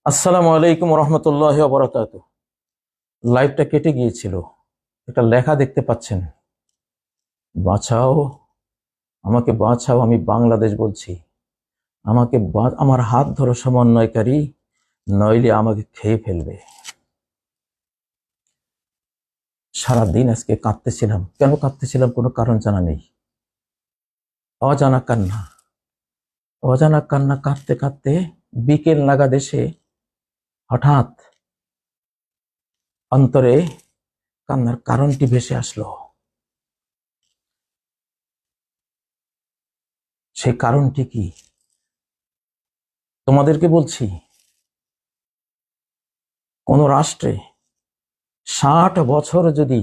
আসসালামু আলাইকুম রহমতুল্লাহি ওয়া বারাকাতুহু। লাইভটা কেটে গিয়েছিল, একটা লেখা দেখতে পাচ্ছেন, বাঁচাও আমাকে, বাঁচাও, আমি বাংলাদেশ বলছি, আমাকে আমার হাত ধরো সমন্বয়কারী, নইলে আমাকে খেয়ে ফেলবে। সারাদিন আজকে কাঁদতেছিলাম। কেন কাঁদতেছিলাম কোনো কারণ জানা নেই। অজানা কান্না, অজানা কান্না কাঁদতে কাঁদতে বিকেল নাগাদ এসে হঠাৎ অন্তরে কান্নার কারণটি ভেসে আসলো। সেই কারণটি কি তোমাদেরকে বলছি। কোন রাষ্ট্রে ৬০ বছর যদি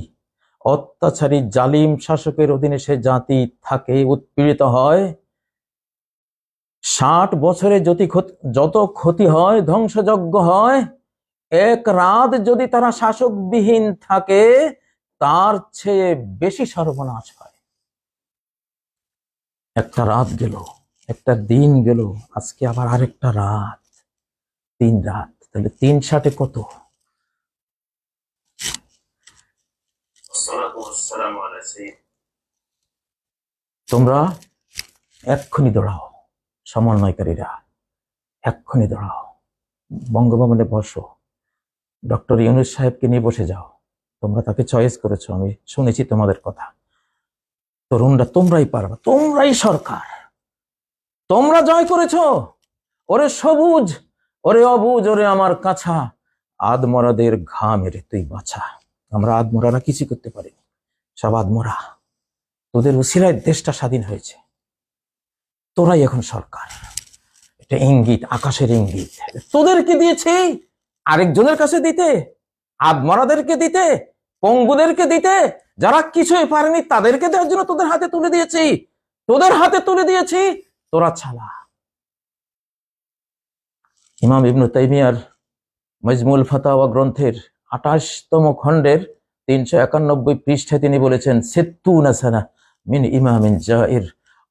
অত্যাচারী জালিম শাসকের অধীনে সে জাতি থাকে, উৎপীড়িত হয়, ৬০ বছরে যত ক্ষতি হয়, ধ্বংসযজ্ঞ হয়, এক রাত যদি তারা শাসকবিহীন থাকে, তার চেয়ে বেশি সর্বনাশ হয়। একটা রাত গেল, একটা দিন গেল, আজকে আবার আরেকটা রাত, ৩ রাত, তাহলে ৩/৭ কত? তোমরা এক্ষুনি দৌড়াও, সমন্বয়কারীরা এক্ষুনি দৌড়াও, বঙ্গভবনে বসো, ডক্টর ইউনূস সাহেবকে নিয়ে বসে যাও। তোমরা তাকে চয়েস করেছো, আমি শুনেছি তোমাদের কথা। তরুণরা তোমরাই পারবা, তোমরাই সরকার, তোমরা জয় করেছো। ওরে সবুজ, ওরে অবুজ, ওরে আমার কাছা, আদমরাদের ঘা মেরে তুই বাঁচা। আমরা আদমরারা কিছু করতে পারিনি, সব আদমরা, তোদের উসিলায় দেশটা স্বাধীন হয়েছে। তোরাই এখন সরকার। এটা ইঙ্গিত, আকাশের ইঙ্গিত। তোদেরকে দিয়েছি আরেকজনের কাছে দিতে, আদমরাদেরকে দিতে, পঙ্গুদেরকে দিতে, যারা কিছুই পারেনি তাদেরকে দেওয়ার জন্য তোদের হাতে তুলে দিয়েছি, তোদের হাতে তুলে দিয়েছি। তোরা ছালা। ইমাম ইবনে তাইমিয়ার মাজমুল ফাতাওয়া গ্রন্থের ২৮তম খণ্ডের ৩৯১ পৃষ্ঠায় তিনি বলেছেন, সিত্তুনা সানা মিন ইমামিন জাইর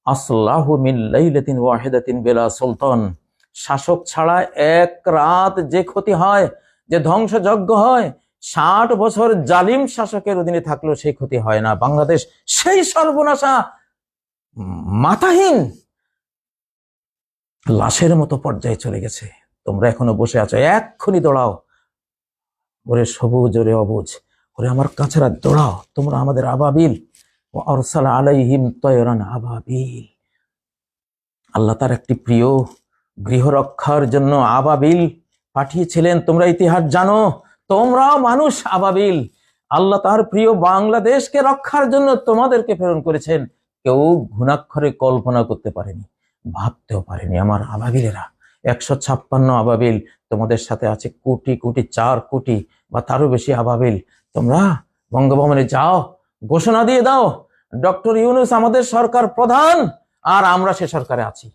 আসলাহু মিন লাইলাতিন ওয়াহিদাতিন বিলা সুলতান। শাসক ছাড়া এক রাত যে ক্ষতি হয়, যে ধ্বংসযজ্ঞ হয়, ৬০ বছর জালিম শাসকের অধীনে থাকলেও সেই ক্ষতি হয় না। বাংলাদেশ সেই সর্বনাশা, মাথাহীন লাশের মতো পর্যায়ে চলে গেছে। তোমরা এখনো বসে আছো, এক্ষুনি দৌড়াও। ওরে সবুজ, ওরে অবুজ, ওরে আমার কাছেরা, দৌড়াও। তোমরা আমাদের আবাবিল, ও আরসালা আলাইহিম তয়রান আবাবিল। আল্লাহ তার একটি প্রিয় গৃহরক্ষার জন্য আবাবিল পাঠিয়েছিলেন। তোমরা ইতিহাস জানো, তোমরাও মানুষ আবাবিল। আল্লাহ তার প্রিয় বাংলাদেশকে রক্ষার জন্য তোমাদেরকে প্রেরণ করেছেন। কেউ ঘুণাক্ষরে কল্পনা করতে পারেনি, ভাবতেও পারেনি। আমার আবাবিলেরা ১৫৬ আবাবিল, তোমাদের সাথে আছে কোটি কোটি, ৪ কোটি বা তারও বেশি আবাবিল। তোমরা বঙ্গভবনে যাও, ঘোষণা দিয়ে দাও, ডক্টর ইউনূস আমাদের সরকার প্রধান, আর আমরা সে সরকারে আছি।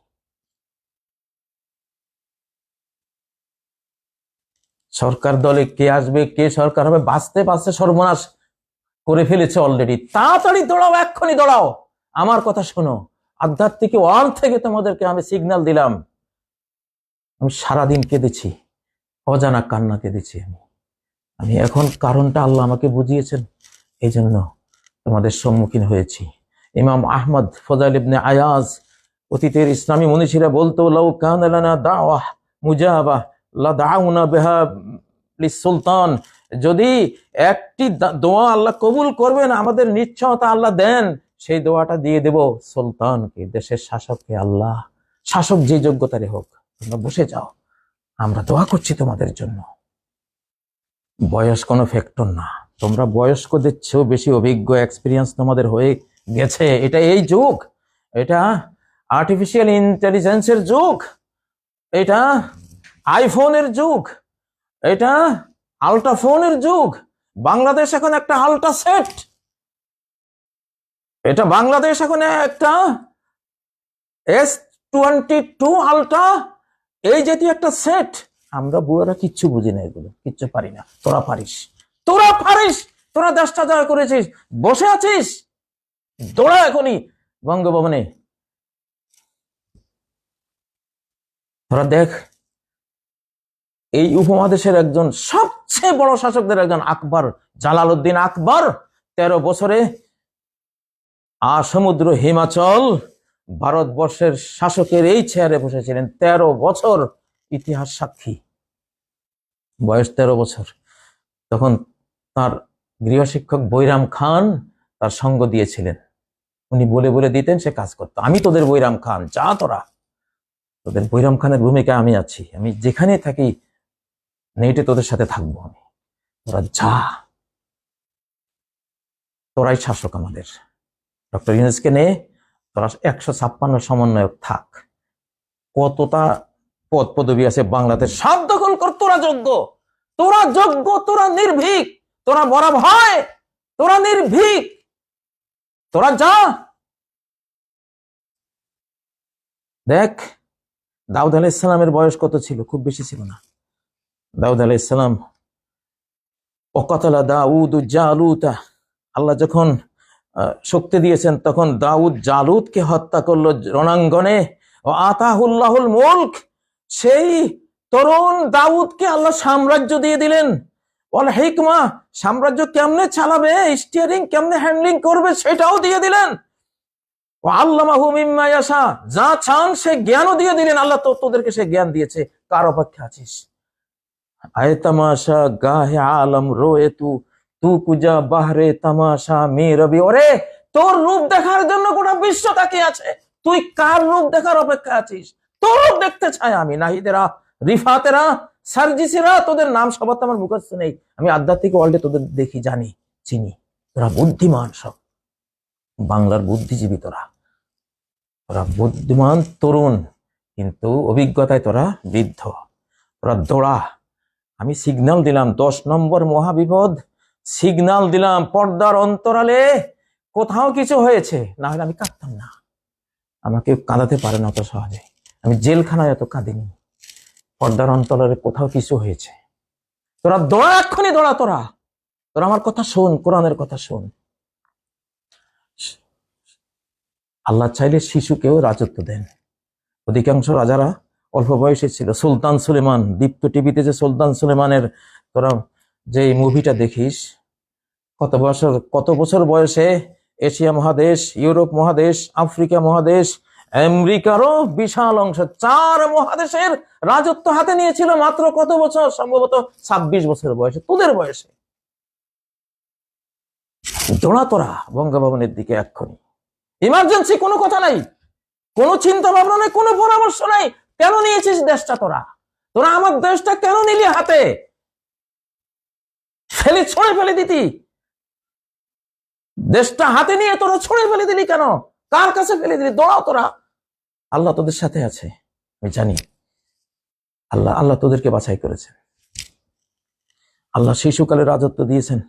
সরকার দলে কে আসবে, কে সরকার হবে, বাঁচতে বাঁচতে সর্বনাশ করে ফেলেছে অলরেডি। তাড়াতাড়ি দৌড়াও, এক্ষুনি দৌড়াও। আমার কথা শোনো, আধ্যাত্মিক ওয়াল থেকে তোমাদেরকে আমি সিগন্যাল দিলাম। আমি সারাদিন কেঁদেছি, অজানা কান্না কেঁদেছি। আমি এখন কারণটা আল্লাহ আমাকে বুঝিয়েছেন, এই জন্য তোমাদের সম্মুখীন হয়েছি। ইমাম আহমদ ফজাইল ইবনে আয়াজ, অতীতের ইসলামী মনীষীরা বলতো, লাউ কানা লানা দাওয়াহ মুজাবাহ লা দাউনা বিহা লিসুলতান। যদি একটি দোয়া আল্লাহ কবুল করবেন, আমাদের নিশ্চয়তা আল্লাহ দেন, সেই দোয়াটা দিয়ে দেব সুলতানকে, দেশের শাসককে। আল্লাহ শাসক যে যোগ্যতারে হোক, তোমরা বসে যাও, আমরা দোয়া করছি তোমাদের জন্য। বয়স কোনো ফ্যাক্টর না, তোমরা বয়স্কদের চেয়েও বেশি অভিজ্ঞ, এক্সপিরিয়েন্স তোমাদের হয়ে গেছে। এটা এই যুগ, এটা আর্টিফিশিয়াল ইন্টেলিজেন্সের যুগ, এটা আইফোনের যুগ, এটা আল্ট্রাফোনের যুগ। বাংলাদেশ এখন একটা আল্ট্রা সেট, এটা বাংলাদেশ এখন একটা S22 আল্ট্রা, এই জাতীয় একটা সেট। আমরা বুড়ারা কিচ্ছু বুঝি না, এগুলো কিচ্ছু পারি না। তোরা পারিস, তোরা পারিস, তোরা দেশটা জয় করেছিস, বসে আছিস, দৌড়া এখনই বঙ্গভবনে। তোরা দেখ এই উপমহাদেশের একজন সবচেয়ে বড় শাসকদের একজন আকবর, জালালউদ্দিন আকবর 13 বছরে সমুদ্র হিমাচল ভারতবর্ষের শাসকের এই চেয়ারে বসেছিলেন। 13 বছর, ইতিহাস সাক্ষী। বয়স 13 বছর। তখন তার গৃহশিক্ষক বৈরাম খান তার সঙ্গ দিয়েছিলেন। উনি বলে বলে দিতেন, সে কাজ করতো। আমি তোদের বৈরাম খান, যা তোরা। তোদের বৈরাম খানের ভূমিকা আমি আছি, আমি যেখানে থাকি নেটে তোদের সাথে থাকবো আমি, তোরা যা, তোরাই শাসক আমাদের। ডক্টর ইউনূসকে নিয়ে তোরা 156 সমন্বয়ক থাক, কতটা পদ পদবি আছে বাংলাদেশ, সব দখল কর। তোরা যোগ্য, তোরা যোগ্য, তোরা নির্ভীক, তোরা মরা ভয়, তোরা নির্ভীক, তোরা যা। দেখ, দাউদ আলাইহিস সালামের বয়স কত ছিল? খুব বেশি ছিল না। দাউদ আলাইহিস সালাম, ওয়াকাতালা দাউদ জালুতা, আল্লাহ যখন শক্তি দিয়েছেন তখন দাউদ জালুতকে হত্যা করলো রণাঙ্গনে। ও আতাহুল্লাহুল মুলক, সেই তরুণ দাউদকে আল্লাহ সাম্রাজ্য দিয়ে দিলেন। ওয়াল হিকমা, সাম্রাজ্য কেমনে চালাবে, স্টিয়ারিং কেমনে হ্যান্ডলিং করবে সেটাও দিয়ে দিলেন। ও আল্লামাহু মিম্মা ইয়াশা, যা চান সে জ্ঞানও দিয়ে দিলেন। আল্লাহ তো তোদেরকে সে জ্ঞান দিয়েছে, কার অপেক্ষা আছিস? আয়ে তামাশা গাহে আলম রোয়ে তু কুজা বাহরে তামাশা মে রবি। ওরে, তোর রূপ দেখার জন্য গোটা বিশ্ব তাকিয়ে আছে, তুই কার রূপ দেখার অপেক্ষা আছিস? তোর রূপ দেখতে চাই আমি। নাহিদেরা, রিফাতেরা, সার্জিসেরা, তোদের নাম সবার তো আমার মুখস্থ নেই, আমি আধ্যাত্মিক ওয়ার্ল্ডে তোদের দেখি, জানি, চিনি। তোরা বুদ্ধিমান, সব বাংলার বুদ্ধিজীবী, তোরা বুদ্ধিমান তরুণ, কিন্তু অভিজ্ঞতায় তোরা বৃদ্ধ। তোরা দৌড়া। আমি সিগন্যাল দিলাম, 10 নম্বর মহাবিপদ, সিগন্যাল দিলাম। পর্দার অন্তরালে কোথাও কিছু হয়েছে, না হলে আমি কাঁদতাম না। আমাকে কাঁদাতে পারে না অত সহজে। আমি জেলখানায় এত কাঁদিনি। পর্দার অন্তরালে কোথাও কিছু হয়েছে। তোরা দৌড়া, এক্ষুনি দৌড়া। তোরা আমার কথা শোন, কোরআনের কথা শোন। আল্লাহ চাইলে শিশুকেও রাজত্ব দেন। অধিকাংশ রাজারা অল্প বয়সে ছিল। সুলতান সুলেমান, দীপ্ত টিভিতে যে সুলতান সুলেমানের তোরা যে মুভিটা দেখিস, কত বছর বয়সে এশিয়া মহাদেশ, ইউরোপ মহাদেশ, আফ্রিকা মহাদেশ, আমেরিকারও বিশাল অংশ, 4 মহাদেশের রাজত্ব হাতে নিয়েছিল মাত্র কত বছর? সম্ভবত 26 বছর বয়সে, তোদের বয়সে। দৌড়া তোরা বঙ্গভবনের দিকে এক্ষুনি। ইমার্জেন্সি, কোনো কথা নাই, কোনো চিন্তা ভাবনা নাই, কোনো পরামর্শ নাই। কেন নিয়েছিস দেশটা? তোরা আমার দেশটা কেন নিলি হাতে? ছড়ে ফেলে দিতি। দেশটা হাতে নিয়ে তোরা ছড়ে ফেলে দিলি কেন? কার কাছে ফেলে দিলি? দৌড়াও তোরা। আল্লাহ তোদের সাথে আছে, আমি জানি। আল্লাহ তোদেরকে বাছাই করেছেন। আল্লাহ শিশুকালে রাজত্ব দিয়েছেন।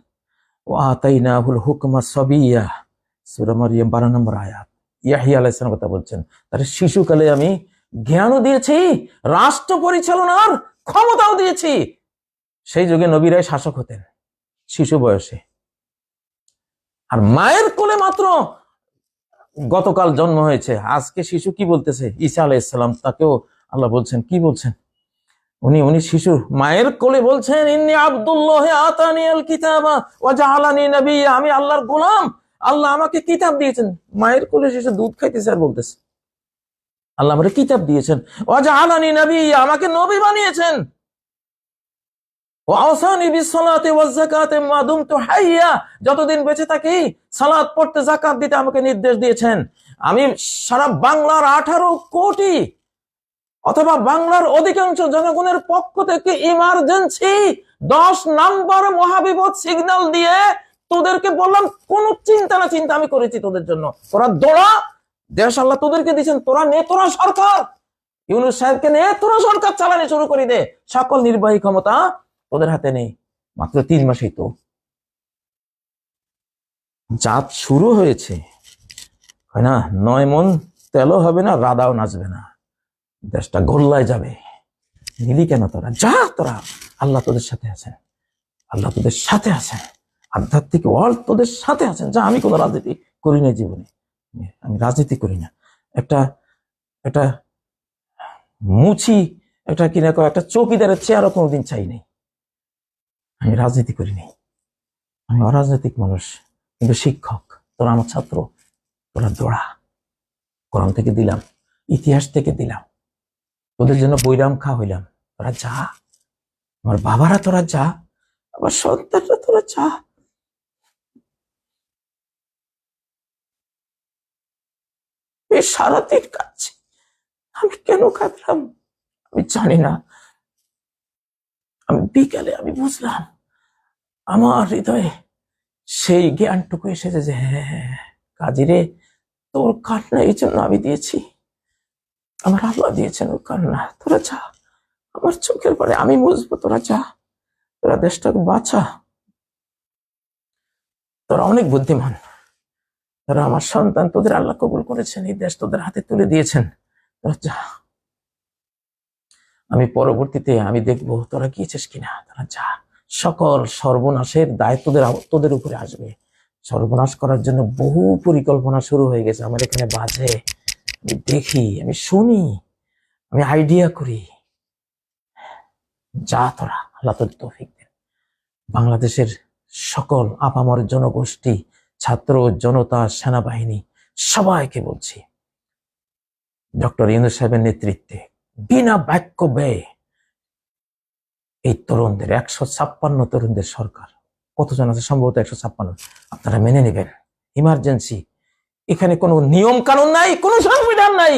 ও আতাইনাহুল হুকমা সাবিয়্যা, সূরা মারইয়াম 12 নম্বর আয়াত। ইয়াহইয়া আলাইহিস সালাম কথা বলছেন, তার শিশুকালে আমি জ্ঞানও দিয়েছি, রাষ্ট্র পরিচালনার ক্ষমতাও দিয়েছি। সেই যুগে নবীরাই শাসক হতেন শিশু বয়সে। আর মায়ের কোলে মাত্র গতকাল জন্ম হয়েছে। আজকে শিশু কি বলতেছে? ঈসা আলাইহিস সালাম, তাকেও আল্লাহ বলছেন, কি বলছেন? উনি শিশু মায়ের কোলে বলছেন, ইন্নী আব্দুল্লাহ আতানিয়াল কিতাবা ওয়া জাআলানি নাবিয়্যা, আমি আল্লাহর গোলাম, আল্লাহ আমাকে কিতাব দিয়েছেন। মায়ের কোলে শিশু দুধ খাইতেছে আর বলতেছে, আল্লাহ আমাকে কিতাব দিয়েছেন। ওয়া জাআলানি নাবিয়্যা, আমাকে নবী বানিয়েছেন। ওয়া আওসানি বিসসালাতি ওয়াজ যাকাতি মা দুমতু হাইয়্যা, যতদিন বেঁচে থাকি সালাত পড়তে, যাকাত দিতে আমাকে নির্দেশ দিয়েছেন। আমি সারা বাংলার 18 কোটি অথবা বাংলার অধিকাংশ জনগণের পক্ষ থেকে ইমার্জেন্সি 10 নম্বর মহাবিপদ সিগন্যাল দিয়ে তোদেরকে বললাম, কোন চিন্তা না চিন্তা আমি করেছি তোদের জন্য। তোরা দৌড়া, দেশ আল্লাহ তোদেরকে দিয়েছেন। তোরা নে, তোরা সরকার, ইউনূস সাহেবকে নে, তোরা সরকার চালানো শুরু করে দে। সকল নির্বাহী ক্ষমতা তোদের হাতে নেই। মাত্র 3 মাসেই তো জাত শুরু হয়েছে, হয় না? 9 মন তেলও হবে না, রাদাও নাচবে না, দেশটা গোল্লায় যাবে। নিলি কেন তোরা? যা তোরা, আল্লাহ তোদের সাথে আছেন, আল্লাহ তোদের সাথে আছেন, আধ্যাত্মিক ওয়ার্ল্ড তোদের সাথে আছেন। যা, আমি কোনো রাজনীতি করি না জীবনে, আমি রাজনীতি করি না। একটা মুচি একটা কিনা কয় একটা চৌকিদারের চেয়ারও কোনোদিন চাই নাই। আমি রাজনীতি করিনি, আমি অরাজনৈতিক মানুষ, কিন্তু শিক্ষক। তোরা আমার ছাত্র, তোরা দৌড়া। কোরআন থেকে দিলাম, ইতিহাস থেকে দিলাম, তোদের জন্য বৈরাম খা হইলাম। তোরা যা, আমার বাবারা তোরা যা, আমার সন্তানরা তোরা যা। সারাদিন কাঁদছি, আমি কেন কাঁদলাম আমি জানি না। আমি বিকালে আমি বুঝলাম, আমার হৃদয়ে সেই জ্ঞানটুকু এসেছে যে হ্যাঁ কাজী রে, তোর কান্না এই জন্য আমি দিয়েছি, আমার আল্লাহ দিয়েছেন ওর কান্না। তোরা যা, আমার চোখের পরে আমি বুঝবো, তোরা যা, তোরা দেশটাকে বাঁচা। তোরা অনেক বুদ্ধিমান, তোরা আমার সন্তান, তোদের আল্লাহ কবুল করেছেন, এই দেশ তোদের হাতে তুলে দিয়েছেন, তোরা যা। আমি পরবর্তীতে আমি দেখবো তোরা গিয়েছিস কিনা, তোরা যা। সকল সর্বনাশের দায় তোদের উপরে আসবে। সর্বনাশ করার জন্য বহু পরিকল্পনা শুরু হয়ে গেছে আমার এখানে বাজে। আমি দেখি, আমি শুনি, আমি আইডিয়া করি। যা তোরা, আল্লাহ তোদের তৌফিক দেন। বাংলাদেশের সকল আপামর জনগোষ্ঠী, ছাত্র জনতা, সেনাবাহিনী, সবাইকে বলছি, ডক্টর ইউনূস সাহেবের নেতৃত্বে বিনা বাক্য ব্যয়ে এই তরুণদের 156 তরুণদের সরকার, কতজন আছে সম্ভবত 156, আপনারা মেনে নেবেন। ইমার্জেন্সি, এখানে কোনো নিয়ম কানুন নাই, কোনো সংবিধান নাই,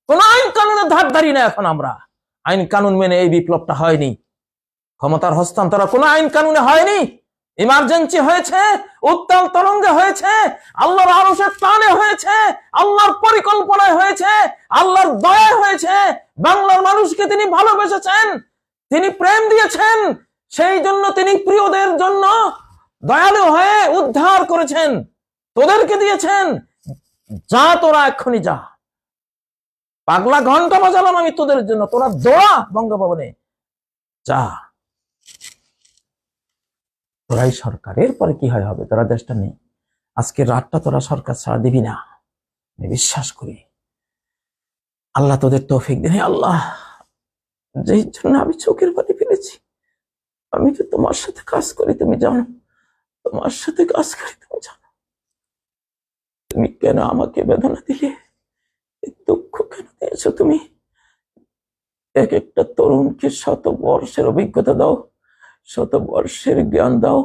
কোনো আইন কানুনের ধারধারি না। এখন আমরা আইন কানুন মেনে এই বিপ্লবটা হয়নি, ক্ষমতার হস্তান্তর কোনো আইন কানুনে হয়নি। ইমার্জেন্সি হয়েছে, উত্তাল তরঙ্গে হয়েছে, আল্লাহর আরশের টানে হয়েছে, আল্লাহর পরিকল্পনায় হয়েছে, আল্লাহর দয়ায় হয়েছে। বাংলার মানুষকে তিনি ভালোবেসেছেন, তিনি প্রেম দিয়েছেন, সেই জন্য তিনি প্রিয়দের জন্য দয়ালু হয়ে উদ্ধার করেছেন, তোদেরকে দিয়েছেন। যা তোরা এক্ষুনি যা, পাগলা ঘন্টা বাজালাম আমি তোদের জন্য, তোরা দৌড়া বঙ্গভবনে যা। তোরাই সরকার, এরপরে কি হয় হবে, তোরা দেশটা নেই। আজকে রাতটা তোরা সরকার ছাড়া দিবি না, আমি বিশ্বাস করি। আল্লাহ তোদের তৌফিক দেন। আল্লাহ, যেই জন্য আমি চোখের পানি ফেলেছি, আমি তো তোমার সাথে কাজ করি, তুমি জানো, তোমার সাথে কাজ করি, তুমি জানো। তুমি কেন আমাকে বেদনা দিলে, দুঃখ কেন দিয়েছো তুমি? এক একটা তরুণকে 100 বর্ষের অভিজ্ঞতা দাও, 100 বর্ষের জ্ঞান দাও।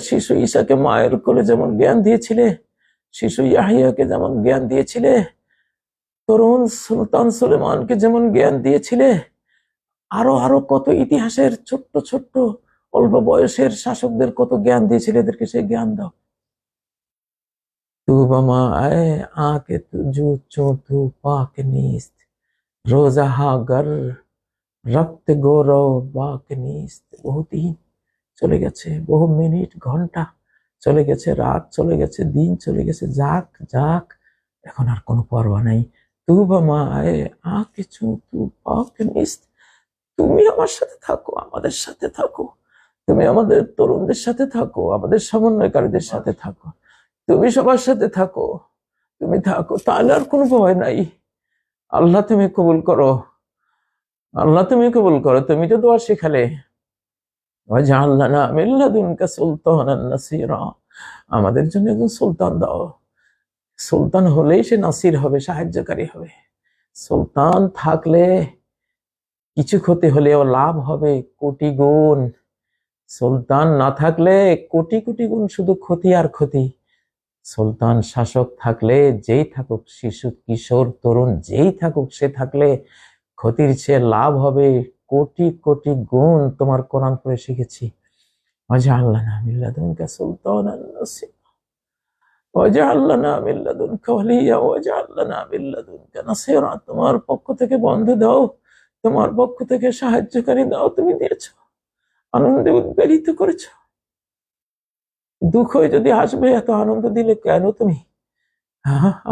শিশু ঈসাকে মায়ের কোলে যেমন জ্ঞান দিয়েছিলে, শিশু ইয়াহিয়াকে যেমন জ্ঞান দিয়েছিলে, তরুণ সুলতান সুলেমানকে যেমন জ্ঞান দিয়েছিলে, আরো আরো কত ইতিহাসের ছোট্ট ছোট্ট অল্প বয়সের শাসকদের কত জ্ঞান দিয়েছিলে, এদেরকে সেই জ্ঞান দাও। तू बमा आए आके तुझू चो तू पाक नीस्त रोजा गर রক্ত গৌরব বাক নিস্ত। বহু দিন চলে গেছে, বহু মিনিট ঘন্টা চলে গেছে, রাত চলে গেছে, দিন চলে গেছে, যাক যাক, এখন আর কোনো পরোয়া নাই। তু বামা আয়ে আকে চু তু পাক নিস্ত। তুমি আমার সাথে থাকো, আমাদের সাথে থাকো, তুমি আমাদের তরুণদের সাথে থাকো, আমাদের সমন্বয়কারীদের সাথে থাকো, তুমি সবার সাথে থাকো, তুমি থাকো, তাহলে আর কোনো ভয় নাই। আল্লাহ তুমি কবুল করো, আল্লাহ তুমি কবুল করো। তুমি তো দোয়া শিখালে, ওয়াজআল লানা মিন লাদুনকা সুলতানান নাসিরা, আমাদের জন্য একজন সুলতান দাও। সুলতান হলেই সে নাসির হবে, সাহায্যকারী হবে। সুলতান থাকলে কিছু ক্ষতি হলেও লাভ হবে কোটি গুণ, সুলতান না থাকলে কোটি কোটি গুণ শুধু ক্ষতি আর ক্ষতি। সুলতান শাসক থাকলে যেই থাকুক, শিশু কিশোর তরুণ যেই থাকুক, সে থাকলে ক্ষতির চেয়ে লাভ হবে কোটি কোটি গুণ। তোমার কোরআন পড়ে শিখেছি, ওয়াজআল লানা মিন লাদুনকা সুলতানান নাসিরা, ওয়াজআল লানা মিন লাদুনকা ওয়ালিয়্যা, ওয়াজআল লানা মিন লাদুনকা নাসিরা। তোমার পক্ষ থেকে বন্ধু দাও, তোমার পক্ষ থেকে সাহায্যকারী দাও। তুমি দিয়েছো, আনন্দে উদ্বেলিত করেছো। দুঃখ যদি আসবে, এত আনন্দ দিলে কেন তুমি?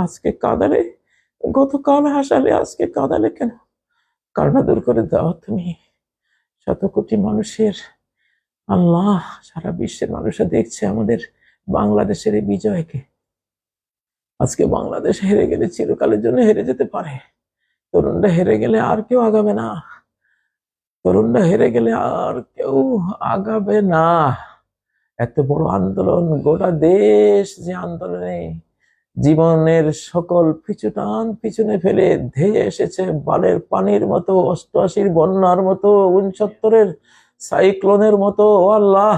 আজকে কাঁদালে, গতকাল হাসালে, আজকে কাঁদালে কেন? কান্না দূর করে দাও তুমি। 100 কোটি মানুষের আল্লাহ, সারা বিশ্বের মানুষরা দেখছে আমাদের বাংলাদেশের এই বিজয়কে। আজকে বাংলাদেশ হেরে গেলে চিরকালের জন্য হেরে যেতে পারে, তরুণরা হেরে গেলে আর কেউ আগাবে না। তরুণরা হেরে গেলে আর কেউ আগাবে না। এত বড় আন্দোলন, গোটা দেশ যে আন্দোলনে জীবনের সকল পিছুটান পিছনে ফেলে ধেয়ে এসেছে বালের পানির মতো, 88-র বন্যার মতো, 69-এর সাইক্লোনের মতো। ও আল্লাহ,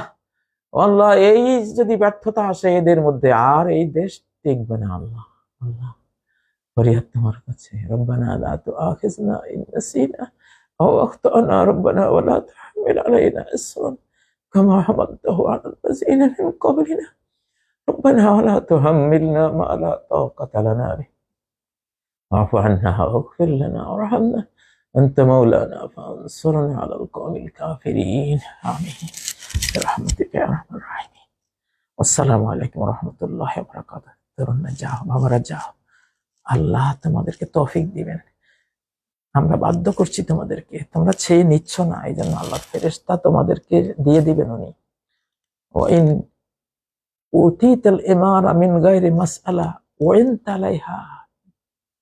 ও আল্লাহ, এই যদি ব্যর্থতা আসে এদের মধ্যে, আর এই দেশ টিকবে না। আল্লাহ, আল্লাহ, ফরিয়াদ তোমার কাছে। রব্বানা লা তুআখিযনা ইন নাসিনা আও আখতানা রব্বানা ওয়া লা তাহমিল আলাইনা ইসরান কামা হামালতাহু আলাল্লাযিনা মিন ক্বাবলিনা ربنا ولا تحملنا ما لا طاقة لنا به واعف عنا واغفر لنا وارحمنا أنت مولانا فانصرنا على القوم الكافرين آمين برحمتك يا أرحم الراحمين والسلام عليكم ورحمة الله وبركاته তরুণরা যাও, বাবারা যাও, আল্লাহ তোমাদেরকে তৌফিক দিবেন। আমরা বাধ্য করছি তোমাদেরকে, তোমরা ছেয়ে নিচ্ছ না, এই জন্য আল্লাহ ফেরেশতা তোমাদেরকে দিয়ে দিবেন উনি। ওয়াইন উতিতাল ইমারা মিন গায়রি মাসআলা ওয়াইনতা আলাইহা।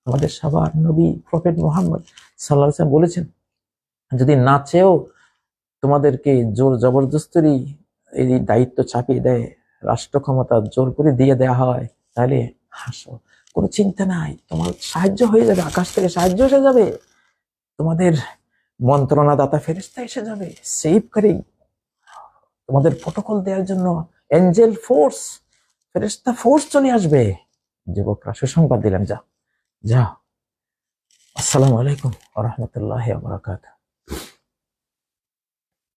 আমাদের সবার নবী প্রফেট মুহাম্মদ সাল্লাল্লাহু আলাইহি ওয়াসাল্লাম বলেছেন, যদি না চেয়েও তোমাদেরকে জোর জবরদস্তি এই দায়িত্ব চাপিয়ে দেয়, রাষ্ট্র ক্ষমতা জোর করে দিয়ে দেয়া হয়, তাহলে হাসো, কোনো চিন্তা নাই, তোমার সাহায্য হয়ে যাবে, আকাশ থেকে সাহায্য এসে যাবে, তোমাদের মন্ত্রণাদাতা ফেরেশতা এসে যাবে, সেভ করে তোমাদের প্রটোকল দেওয়ার জন্য এঞ্জেল ফোর্স, ফেরেশতা ফোর্স চলে আসবে। যুবকরা সুসংবাদ দিলাম, যাও যাও। আসসালামু আলাইকুম ওয়া রাহমাতুল্লাহি ওয়া বারাকাতুহু।